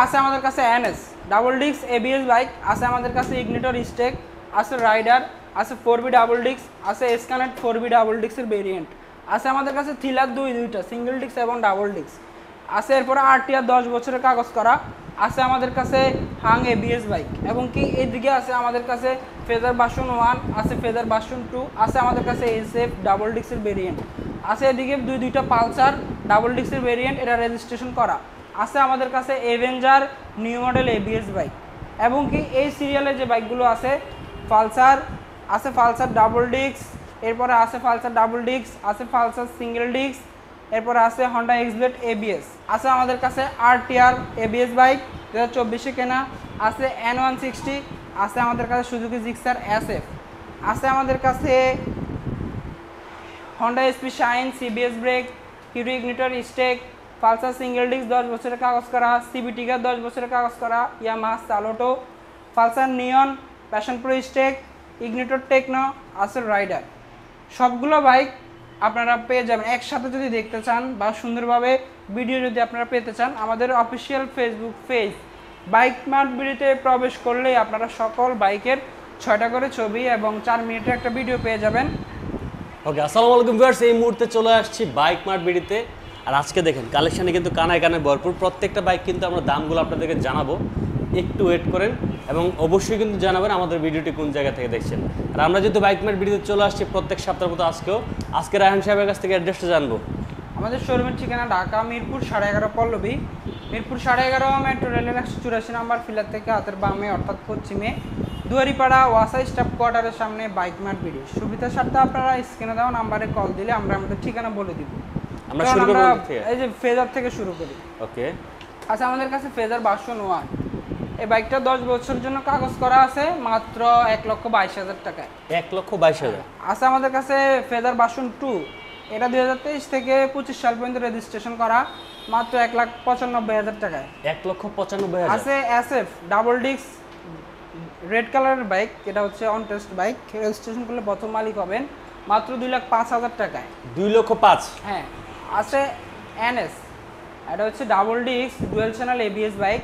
আছে আমাদের কাছে NS double disc ABS bike, আছে আমাদের কাছে ইগনিটর স্টেক, আছে রাইডার, আছে 4B ডাবল ডিস্ক, আছে এসকানেট 4B ডাবল ডিস্কের ভেরিয়েন্ট, আছে আমাদের কাছে থ্রিলার দুইটা সিঙ্গেল ডিস্ক এবং ডাবল ডিস্ক, আছে এরপরে আরটিআর 10 বছরের কাগজ করা, আছে আমাদের কাছে হাং এবিএস বাইক, এবং কি এদিকে আছে আমাদের কাছে ফেজার ভার্সন 1, আছে ফেজার ভার্সন 2, আছে আমাদের কাছে এসএফ ডাবল ডিস্কের ভেরিয়েন্ট, আছে এদিকে দুইটা পালসার ডাবল ডিস্কের ভেরিয়েন্ট, এটা রেজিস্ট্রেশন করা, আছে আমাদের কাছে Avenger new model ABS bike, এবং কি এই সিরিয়ালে যে বাইকগুলো আছে পালসার, আছে পালসার ডাবল ডিস্ক, এরপরে আছে পালসার ডাবল ডিস্ক, আছে পালসার সিঙ্গেল ডিস্ক, এরপরে আছে হন্ডা এক্সব্লেড এবিএস, আছে আমাদের কাছে আরটিআর এবিএস বাইক 2024 কেনা, আছে N160, আছে আমাদের কাছে সুজুকি জিক্সার এসএফ, আছে আমাদের কাছে Honda SP Shine CBS brake, Hero Ignitor স্টেক, পালসার সিঙ্গেল ডিস্ক 10 বছরের কাগজ করা, সিবিটিকার 10 বছরের কাগজ করা, Yamaha Saluto, Pulsar neon, Passion pro স্টেক, ইগনিটর টেকনো, আছে রাইডার। সবগুলো বাইক আপনারা পেয়ে যাবেন একসাথে। যদি দেখতে চান বা সুন্দরভাবে ভিডিও যদি আপনারা পেতে চান, আমাদের official Facebook page bike mart বিডিতে প্রবেশ করলেই আপনারা সকল বাইকের 6টা করে ছবি এবং 4 মিনিটের একটা ভিডিও পেয়ে যাবেন। ওকে, আসসালামু আলাইকুম ভিউয়ার্স, এই মুহূর্তে চলে আসছি বাইক মার্ট বিডিতে। আর আজকে দেখেন কালেকশানে কিন্তু কানায় কানায় ভরপুর। প্রত্যেকটা বাইক কিন্তু আমরা দামগুলো আপনাদেরকে জানাবো, একটু ওয়েট করেন এবং অবশ্যই কিন্তু জানাবেন আমাদের ভিডিওটি কোন জায়গা থেকে দেখছেন। আর আমরা যেহেতু বাইক মার্ট ভিডিওতে চলে আসছি প্রত্যেক সপ্তাহের মতো আজকে রায়হান সাহেবের কাছ থেকে অ্যাড্রেসটা জানবো। আমাদের শোরুমের ঠিকানা ঢাকা মিরপুর 11.5 পল্লবী, মিরপুর 11.5 মেট্রো রেলের 184 নম্বর ফিলার থেকে হাতের বামে অর্থাৎ পশ্চিমে দুয়ারিপাড়া ওয়াসা স্টাফ কোয়ার্টারের সামনে বাইক মার্ট ভিডিও। সুবিধার সাথে আপনারা স্ক্রিনে দেওয়া নাম্বারে কল দিলে আমরা আমাদের ঠিকানা বলে দিব। আমরা শুরু করব এই যে ফেজার থেকে শুরু করি। ওকে, আচ্ছা, আমাদের কাছে ফেজার ভার্সন 1, এই বাইকটা 10 বছরের জন্য কাগজ করা আছে মাত্র 1,22,000 টাকায়। 1,22,000। আছে আমাদের কাছে ফেজার ভার্সন 2, এটা 2023 থেকে 25 সাল পর্যন্ত রেজিস্ট্রেশন করা মাত্র 1,95,000 টাকায়। 1,95,000। আছে এসএফ ডাবল ডিস্ক রেড কালারের বাইক, এটা হচ্ছে অন টেস্ট বাইক, রেজিস্ট্রেশন করলে প্রথম মালিক হবেন মাত্র 2,05,000 টাকায়। 2,05,000। হ্যাঁ, আছে এনএস, এটা হচ্ছে double disc dual channel ABS bike,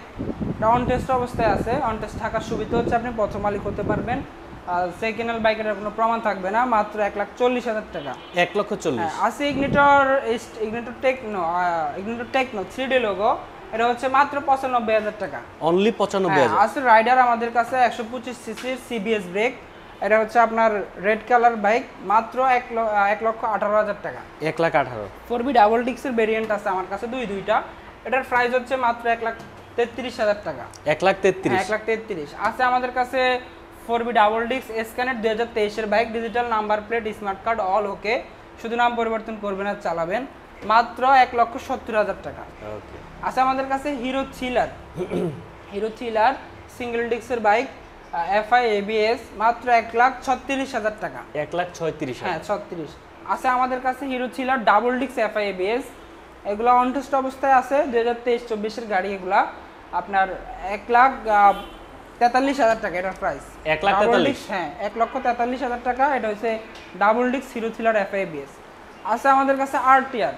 এটা অন টেস্ট অবস্থায় আছে। অন টেস্ট থাকার সুবিধা হচ্ছে আপনি প্রথম মালিক হতে পারবেন, সেকেন্ড হ্যান্ড বাইকের কোনো প্রমাণ থাকবে না, মাত্র 1,40,000 টাকা। 1,40,000। আছে ইগনিটর টেকনো 3D লোগো, এটা হচ্ছে মাত্র 95,000 টাকা। অনলি 95,000। আছে রাইডার আমাদের কাছে 125 সিসির সিবিএস ব্রেক, এটা হচ্ছে আপনার রেড কালার বাইক, মাত্র 1,18,000 টাকা। 1,18,000। 4B ডাবল ডিস্কের ভেরিয়েন্ট আছে আমার কাছে দুইটা, এটার প্রাইস হচ্ছে মাত্র 1,33,000 টাকা। 1,33,000। 1,33,000। আছে আমাদের কাছে 4B ডাবল ডিস্ক এসকানেট 2023 এর bike, digital number plate, smart card all ওকে, শুধু নাম পরিবর্তন করবেন আর চালাবেন, মাত্র 1,70,000 টাকা। ওকে। আছে আমাদের কাছে হিরো থ্রিলার সিঙ্গেল ডিস্কের বাইক, এফআই এবিএস, মাত্র 1,36,000 টাকা। 1,36,000। হ্যাঁ, 36। আছে আমাদের কাছে hero thriller double disc FI ABS, এগুলো অন টেস্ট অবস্থায় আছে, 2023-24 এর গাড়ি, এগুলা আপনার 1,43,000 টাকা এটার প্রাইস। 1,43,000। হ্যাঁ, 1,43,000 টাকা। এটা হচ্ছে double disc hero thriller FI ABS. আছে আমাদের কাছে আরটিআর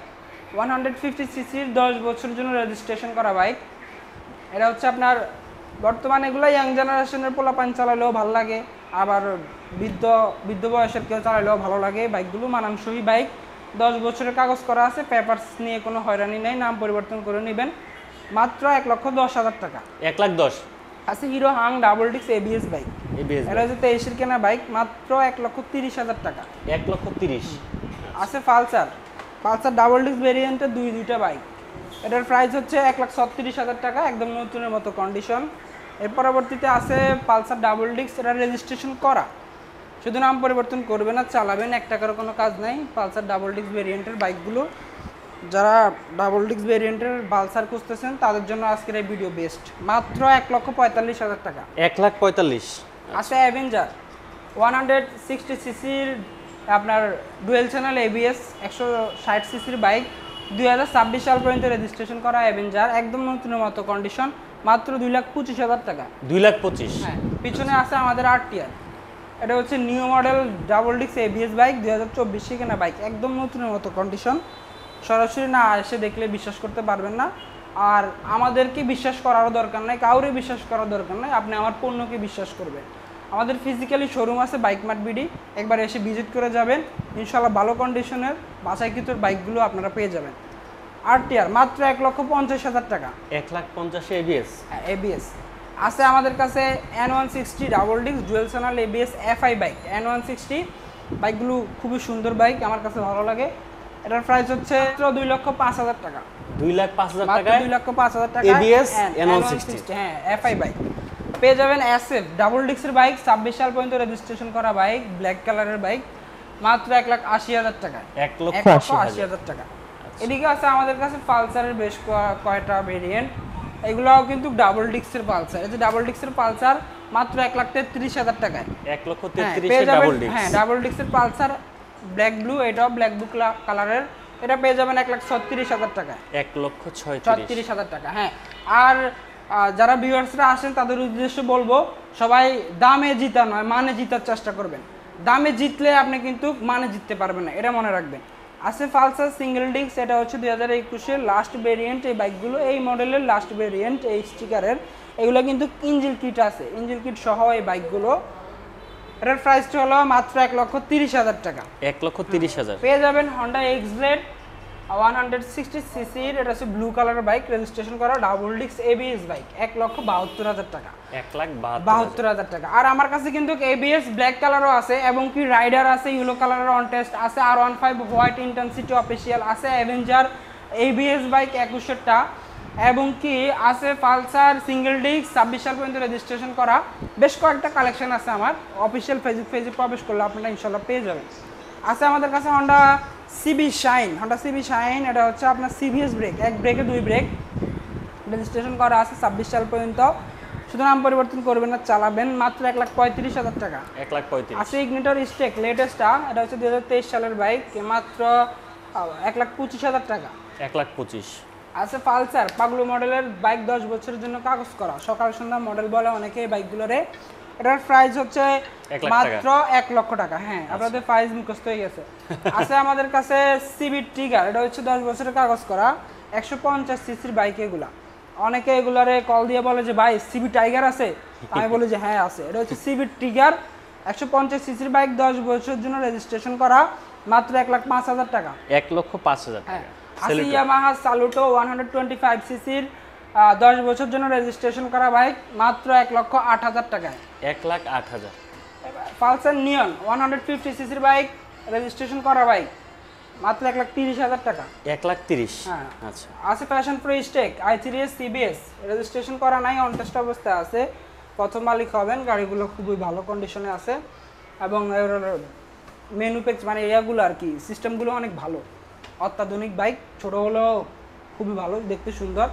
150 সিসির 10 বছরের জন্য রেজিস্ট্রেশন করা বাইক, এটা হচ্ছে আপনার বর্তমানে এগুলো ইয়াং জেনারেশনের পোলাপান চালালেও ভালো লাগে, আবার বৃদ্ধ বয়সের কেউ চালালেও ভালো লাগে। বাইকগুলো মানানসই বাইক, 10 বছরের কাগজ করা আছে, পেপারস নিয়ে কোনো হয়রানি নেই, নাম পরিবর্তন করে নেবেন, মাত্র 1,10,000 টাকা। 1,10,000। আছে hero Hang double disc ABS bike, এটা হচ্ছে 23 এর কেনা বাইক, মাত্র 1,30,000 টাকা। 1,30,000। আছে পালসার ডাবল ডিস্ক ভেরিয়েন্টের দুইটা বাইক, এটার প্রাইস হচ্ছে 1,36,000 টাকা, একদম নতুনের মতো কন্ডিশন। এর পরবর্তীতে আছে পালসার ডাবল ডিস্ক, এটা রেজিস্ট্রেশন করা, শুধু নাম পরিবর্তন করবেন আর চালাবেন, 1 টাকার কোনো কাজ নাই। পালসার ডাবল ডিস্ক ভেরিয়েন্টের বাইকগুলো, যারা ডাবল ডিস্ক ভেরিয়েন্টের পালসার খুঁজতেছেন তাদের জন্য আজকের এই ভিডিও বেস্ট, মাত্র 1,45,000 টাকা। 1,45,000। আছে অ্যাভেঞ্জার 160 সিসির আপনার ডুয়েল চ্যানেল এবিএস 160 সিসির বাইক, 2026 সাল পর্যন্ত রেজিস্ট্রেশন করা অ্যাভেঞ্জার, একদম নতুনের মতো কন্ডিশন, মাত্র 2,25,000 টাকা। 2,25,000। হ্যাঁ, পিছনে আছে আমাদের আরটিআর, এটা হচ্ছে new model double disc ABS bike, 2024 কেনা বাইক, একদম নতুনের মতো কন্ডিশন, সরাসরি না এসে দেখলে বিশ্বাস করতে পারবেন না। আর আমাদেরকে বিশ্বাস করারও দরকার নাই, কাউরে বিশ্বাস করার দরকার নাই, আপনি আমার পণ্যকে বিশ্বাস করবেন। আমাদের ফিজিক্যালি শোরুম আছে বাইকমার্ট বিডি, একবার এসে ভিজিট করে যাবেন, ইনশাআল্লাহ ভালো কন্ডিশনের বাছাইকৃত বাইকগুলো আপনারা পেয়ে যাবেন। আরটিআর মাত্র 1,50,000 টাকা। 1,50,000 এবিএস? হ্যাঁ এবিএস আছে আমাদের কাছে। N160 double disc dual channel ABS FI bike. N160 বাইকগুলো খুবই সুন্দর বাইক, আমার কাছে ভালো লাগে। এটার প্রাইস হচ্ছে 2,05,000 টাকা। 2,05,000 টাকা? 2,05,000 টাকা এবিএস N160? হ্যাঁ এফআই বাইক পেয়ে যাবেন। এসএফ ডাবল ডিস্কের বাইক, 26 সাল পর্যন্ত রেজিস্ট্রেশন করা বাইক, ব্ল্যাক কালারের বাইক, মাত্র 1,80,000 টাকা। 1,80,000 টাকা। এদিকে আছে আমাদের কাছে পালসারের বেশ কয়টা ভেরিয়েন্ট, এগুলোও কিন্তু ডাবল ডিস্কের পালসার। এই যে ডাবল ডিস্কের পালসার মাত্র 1,33,000 টাকায়। 1,33,000 ডাবল ডিস্ক? হ্যাঁ ডাবল ডিস্কের পালসার ব্ল্যাক ব্লু, এটাও ব্ল্যাক ব্লু কালারের, এটা পেয়ে যাবেন 1,36,000 টাকায়। 1,36,000 টাকা। হ্যাঁ আর যারা ভিউয়ার্সরা আসেন তাদের উদ্দেশ্যে বলবো, সবাই দামে জিতা নয় মানে জিতার চেষ্টা করবেন। দামে জিতলে আপনি কিন্তু মানে জিততে পারবেন না, এটা মনে রাখবেন। আছে পালসার সিঙ্গেল ডিস্ক, এটা হচ্ছে 2021-এর লাস্ট ভেরিয়েন্ট। এই বাইকগুলো এই মডেলের লাস্ট ভেরিয়েন্ট, এই স্টিকারের, এগুলো কিন্তু ইঞ্জিন কিট আছে, ইঞ্জিন কিট সহ এই বাইকগুলো। এটার প্রাইসটা হলো মাত্র 1,30,000 টাকা। 1,30,000 পেয়ে যাবেন হন্ডা এক্সব্লেড 160 সিসির, এটা হচ্ছে ব্লু কালারের বাইক, রেজিস্ট্রেশন করা ডাবল ডিস্ক এবিএস বাইক, 1,72,000 টাকা। 1,72,000 টাকা। আর আমার কাছে কিন্তু এবিএস ব্ল্যাক কালারও আছে এবং কি রাইডার আছে, ইয়েলো কালারের অন টেস্ট আছে, R15 হোয়াইট ইন্টেন্সিটি অফিসিয়াল আছে, অ্যাভেঞ্জার এবিএস বাইক 2100টা, এবং কি আছে পালসার সিঙ্গেল ডিস্ক 26 সাল পর্যন্ত রেজিস্ট্রেশন করা। বেশ কয়েকটা কালেকশন আছে আমার, অফিসিয়াল পেজে প্রবেশ করলে আপনারা ইনশাল্লাহ পেয়ে যাবেন। আছে আমাদের কাছে হন্ডা সিবি শাইন, এটা হচ্ছে আপনার সিবিএস ব্রেক, এক ব্রেকে 2 ব্রেক, রেজিস্ট্রেশন করা আছে 26 সাল পর্যন্ত। শুধু নাম পরিবর্তন করবেন না, চালাবেন, মাত্র 1,35,000 টাকা। 1,35,000 আছে ইগনিটর স্টেক লেটেস্টটা, এটা হচ্ছে 2023 সালের বাইক, মাত্র 1,25,000 টাকা। 1,25,000 আছে পালসার পাগলু মডেলের বাইক, 10 বছরের জন্য কাগজ করা, সকাল সন্ধ্যা মডেল বলে অনেকে এই বাইকগুলোরে। এটার প্রাইস হচ্ছে মাত্র 1 লক্ষ টাকা। হ্যাঁ আপনাদের প্রাইস মুখস্থ হয়ে গেছে। আছে আমাদের কাছে সিবি ট্রিগার, এটা হচ্ছে 10 বছরের কাগজ করা, 150 সিসির বাইক। এগুলা অনেকে এগুলারে কল দিয়ে বলে যে ভাই সিবি টাইগার আছে, আমি বলি যে হ্যাঁ আছে। এটা হচ্ছে সিবি ট্রিগার 150 সিসির বাইক, 10 বছরের জন্য রেজিস্ট্রেশন করা, মাত্র 1,05,000 টাকা। 1,05,000 টাকা। আছে ইয়ামাহা সালুটো 125 সিসির 10 বছর জন্য রেজিস্ট্রেশন করা বাইক, মাত্র 1,08,000 টাকায়। 1,08,000। পালসার নিয়ন 150 সিসির বাইক, রেজিস্ট্রেশন করা বাইক, মাত্র 1,30,000 টাকা। 1,30,000? হ্যাঁ আচ্ছা। আছে প্যাশন প্রো স্টেক i3s সিবিএস, রেজিস্ট্রেশন করা নাই, অন টেস্ট অবস্থায় আছে, প্রথম মালিক হবেন। গাড়িগুলো খুবই ভালো কন্ডিশনে আছে এবং মেনু পেজ মানে এরিয়াগুলো আর কি সিস্টেমগুলো অনেক ভালো, অত্যাধুনিক বাইক, ছোট হলেও খুবই ভালো, দেখতে সুন্দর,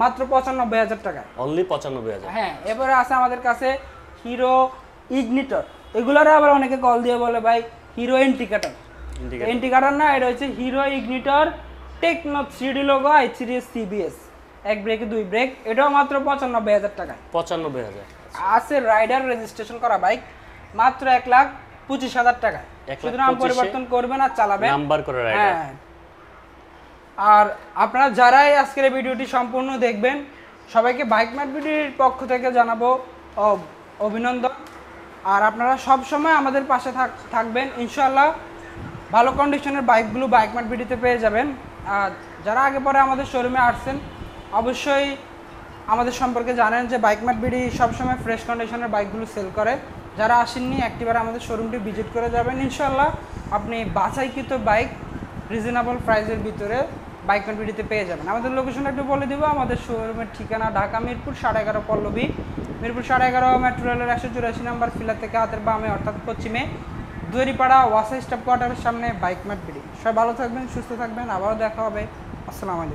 মাত্র 95,000 টাকা। অনলি 95,000? হ্যাঁ। এবারে আছে আমাদের কাছে হিরো ইগনিটর, এগুলারে আবার অনেকে কল দিয়ে বলে ভাই হিরো ইন্ডিকেটর না, এটা হচ্ছে Hero Ignitor Techno 3D logo i3s CBS, এক ব্রেকে 2 ব্রেক, এটাও মাত্র 95,000 টাকায়। 95,000। আছে রাইডার, রেজিস্ট্রেশন করা বাইক, মাত্র 1,25,000 টাকায়। শুধু নাম পরিবর্তন করবেন আর চালাবেন, নাম্বার করে রাইডার। হ্যাঁ। আর আপনারা যারাই আজকের এই ভিডিওটি সম্পূর্ণ দেখবেন, সবাইকে বাইকমার্ট ভিডিওর পক্ষ থেকে জানাবো অভিনন্দন। আর আপনারা সব সময় আমাদের পাশে থাকবেন, ইনশাআল্লাহ ভালো কন্ডিশনের বাইকগুলো বাইকমার্ট ভিডিওতে পেয়ে যাবেন। আর যারা আগে পরে আমাদের শোরুমে আসছেন অবশ্যই আমাদের সম্পর্কে জানেন যে বাইকমার্ট ভিডি সবসময় ফ্রেশ কন্ডিশনের বাইকগুলো সেল করে। যারা আসেননি একটিবার আমাদের শোরুমটি ভিজিট করে যাবেন, ইনশাআল্লাহ আপনি বাছাইকৃত বাইক রিজনেবল প্রাইসের ভিতরে বাইকমার্ট ভিডিওতে পেয়ে যাবেন। আমাদের লোকেশনটা একটু বলে দিব। আমাদের শোরুমের ঠিকানা ঢাকা মিরপুর 11.5 পল্লবী, মিরপুর 11.5 মেট্রো রেলের 184 নম্বর ফিলার থেকে হাতের বামে অর্থাৎ পশ্চিমে দুয়ারিপাড়া ওয়াসা স্টাফ কোয়ার্টারের সামনে বাইকমার্ট ভিডি। সবাই ভালো থাকবেন, সুস্থ থাকবেন, আবারও দেখা হবে। আসসালামু আলাইকুম।